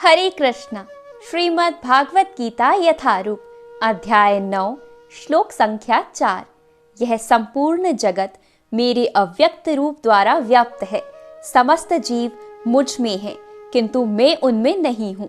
हरे कृष्णा। श्रीमद् भागवत गीता यथारूप अध्याय 9 श्लोक संख्या 4। यह संपूर्ण जगत मेरे अव्यक्त रूप द्वारा व्याप्त है। समस्त जीव मुझ में हैं, किंतु मैं उनमें नहीं हूँ।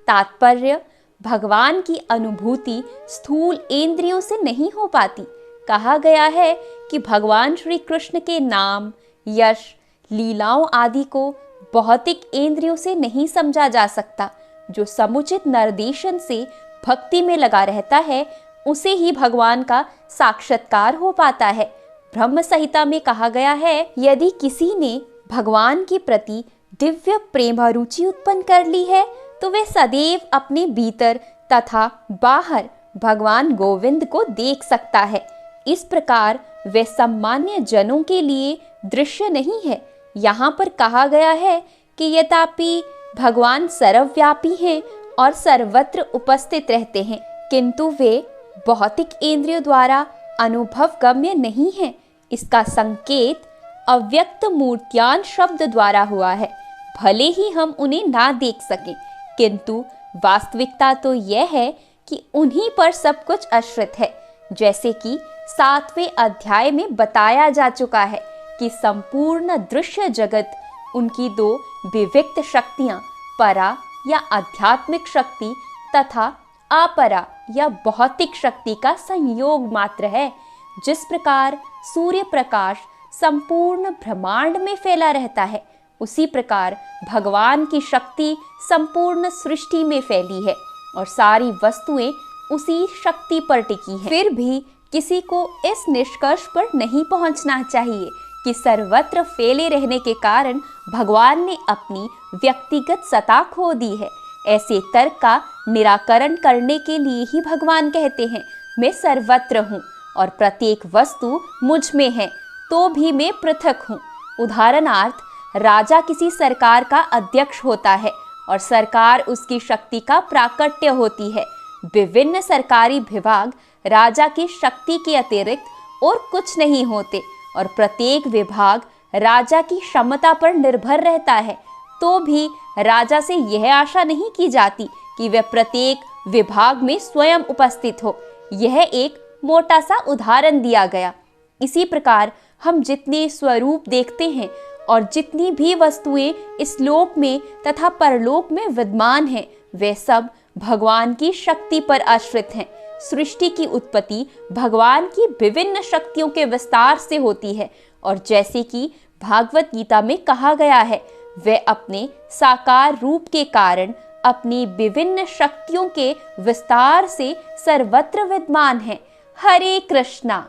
तात्पर्य, भगवान की अनुभूति स्थूल इंद्रियों से नहीं हो पाती। कहा गया है कि भगवान श्री कृष्ण के नाम, यश, लीलाओं आदि को भौतिक इंद्रियों से नहीं समझा जा सकता। जो समुचित निर्देशन से भक्ति में लगा रहता है, उसे ही भगवान का साक्षात्कार हो पाता है। ब्रह्म संहिता में कहा गया है, यदि किसी ने भगवान के प्रति दिव्य प्रेम रुचि उत्पन्न कर ली है, तो वे सदैव अपने भीतर तथा बाहर भगवान गोविंद को देख सकता है। इस प्रकार वे सामान्य जनों के लिए दृश्य नहीं है। यहाँ पर कहा गया है कि यद्यपि भगवान सर्वव्यापी हैं और सर्वत्र उपस्थित रहते हैं, किंतु वे भौतिक इंद्रियों द्वारा अनुभव गम्य नहीं है। इसका संकेत अव्यक्त मूर्त्यान शब्द द्वारा हुआ है। भले ही हम उन्हें ना देख सकें, किंतु वास्तविकता तो यह है कि उन्हीं पर सब कुछ आश्रित है। जैसे कि 7वें अध्याय में बताया जा चुका है कि संपूर्ण दृश्य जगत उनकी दो विविक्त शक्तियां, परा या आध्यात्मिक शक्ति तथा अपरा या भौतिक शक्ति का संयोग मात्र है। जिस प्रकार सूर्य प्रकाश संपूर्ण ब्रह्मांड में फैला रहता है, उसी प्रकार भगवान की शक्ति संपूर्ण सृष्टि में फैली है और सारी वस्तुएं उसी शक्ति पर टिकी हैं। फिर भी किसी को इस निष्कर्ष पर नहीं पहुंचना चाहिए कि सर्वत्र फैले रहने के कारण भगवान ने अपनी व्यक्तिगत सत्ता खो दी है। ऐसे तर्क का निराकरण करने के लिए ही भगवान कहते हैं, मैं सर्वत्र हूँ और प्रत्येक वस्तु मुझ में है, तो भी मैं पृथक हूँ। उदाहरणार्थ, राजा किसी सरकार का अध्यक्ष होता है और सरकार उसकी शक्ति का प्राकट्य होती है। विभिन्न सरकारी विभाग राजा की शक्ति के अतिरिक्त और कुछ नहीं होते और प्रत्येक विभाग राजा की क्षमता पर निर्भर रहता है। तो भी राजा से यह आशा नहीं की जाती कि वह प्रत्येक विभाग में स्वयं उपस्थित हो। यह एक मोटा सा उदाहरण दिया गया। इसी प्रकार हम जितने स्वरूप देखते हैं और जितनी भी वस्तुएं इस लोक में तथा परलोक में विद्यमान हैं, वे सब भगवान की शक्ति पर आश्रित हैं। सृष्टि की उत्पत्ति भगवान की विभिन्न शक्तियों के विस्तार से होती है और जैसे कि भागवत गीता में कहा गया है, वे अपने साकार रूप के कारण अपनी विभिन्न शक्तियों के विस्तार से सर्वत्र विद्यमान हैं। हरे कृष्णा।